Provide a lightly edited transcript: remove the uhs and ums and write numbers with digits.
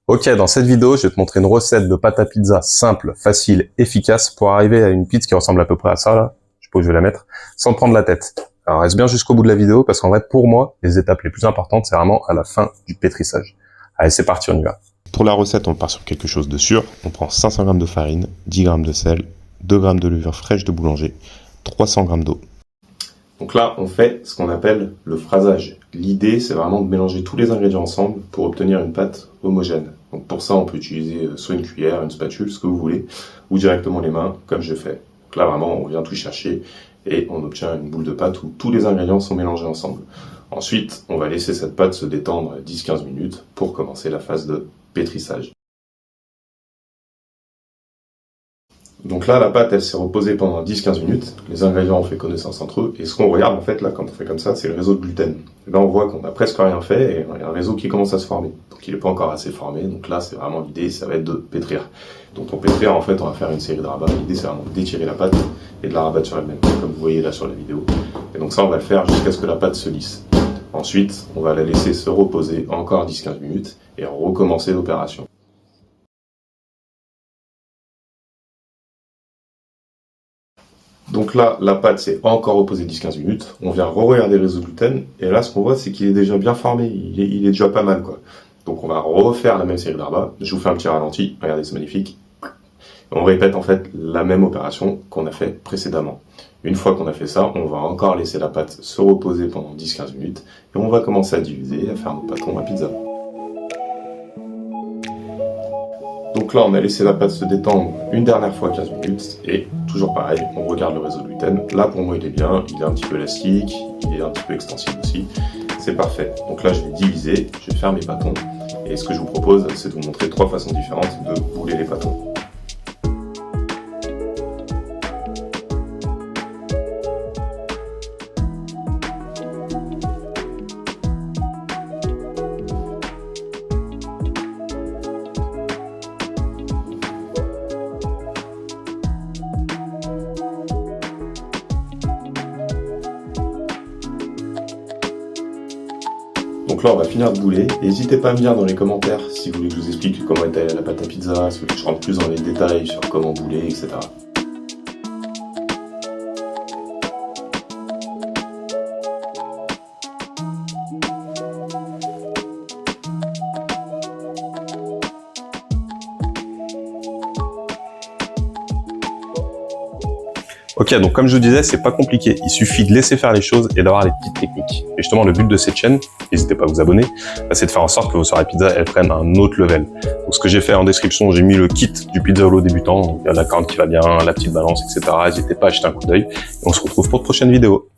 Ok, dans cette vidéo, je vais te montrer une recette de pâte à pizza simple, facile, efficace pour arriver à une pizza qui ressemble à peu près à ça, là. Je sais pas où je vais la mettre, sans te prendre la tête. Alors reste bien jusqu'au bout de la vidéo parce qu'en vrai, pour moi, les étapes les plus importantes, c'est vraiment à la fin du pétrissage. Allez, c'est parti, on y va. Pour la recette, on part sur quelque chose de sûr. On prend 500 g de farine, 10 g de sel, 2 g de levure fraîche de boulanger, 300 g d'eau. Donc là, on fait ce qu'on appelle le phrasage. L'idée, c'est vraiment de mélanger tous les ingrédients ensemble pour obtenir une pâte homogène. Donc pour ça, on peut utiliser soit une cuillère, une spatule, ce que vous voulez, ou directement les mains, comme je fais. Donc là, vraiment, on vient tout chercher et on obtient une boule de pâte où tous les ingrédients sont mélangés ensemble. Ensuite, on va laisser cette pâte se détendre 10-15 minutes pour commencer la phase de pétrissage. Donc là, la pâte, elle s'est reposée pendant 10-15 minutes. Les ingrédients ont fait connaissance entre eux. Et ce qu'on regarde, en fait, là, quand on fait comme ça, c'est le réseau de gluten. Et là, on voit qu'on a presque rien fait et il y a un réseau qui commence à se former. Donc il n'est pas encore assez formé. Donc là, c'est vraiment l'idée, ça va être de pétrir. Donc pour pétrir, en fait, on va faire une série de rabats. L'idée, c'est vraiment d'étirer la pâte et de la rabattre sur elle-même, comme vous voyez là sur la vidéo. Et donc ça, on va le faire jusqu'à ce que la pâte se lisse. Ensuite, on va la laisser se reposer encore 10-15 minutes et recommencer l'opération. Donc là, la pâte s'est encore reposée 10-15 minutes. On vient regarder le réseau de gluten. Et là, ce qu'on voit, c'est qu'il est déjà bien formé. Il est déjà pas mal, quoi. Donc on va refaire la même série de rabats. Je vous fais un petit ralenti. Regardez, c'est magnifique. On répète en fait la même opération qu'on a fait précédemment. Une fois qu'on a fait ça, on va encore laisser la pâte se reposer pendant 10-15 minutes. Et on va commencer à diviser, à faire nos pâtons à pizza. Donc là, on a laissé la pâte se détendre une dernière fois 15 minutes, et toujours pareil, on regarde le réseau de gluten. Là, pour moi, il est bien, il est un petit peu élastique, il est un petit peu extensible aussi, c'est parfait. Donc là, je vais diviser, je vais faire mes pâtons, et ce que je vous propose, c'est de vous montrer 3 façons différentes de bouler les pâtons. Donc là, on va finir de bouler. N'hésitez pas à me dire dans les commentaires si vous voulez que je vous explique comment étaler la pâte à pizza, si vous voulez que je rentre plus dans les détails sur comment bouler, etc. Ok, donc comme je vous disais, c'est pas compliqué. Il suffit de laisser faire les choses et d'avoir les petites techniques. Et justement, le but de cette chaîne, n'hésitez pas à vous abonner, c'est de faire en sorte que vos soirées pizza, elles prennent un autre level. Donc ce que j'ai fait en description, j'ai mis le kit du pizzaiolo débutant. Donc, il y a la corde qui va bien, la petite balance, etc. N'hésitez pas à jeter un coup d'œil. Et on se retrouve pour de prochaines vidéos.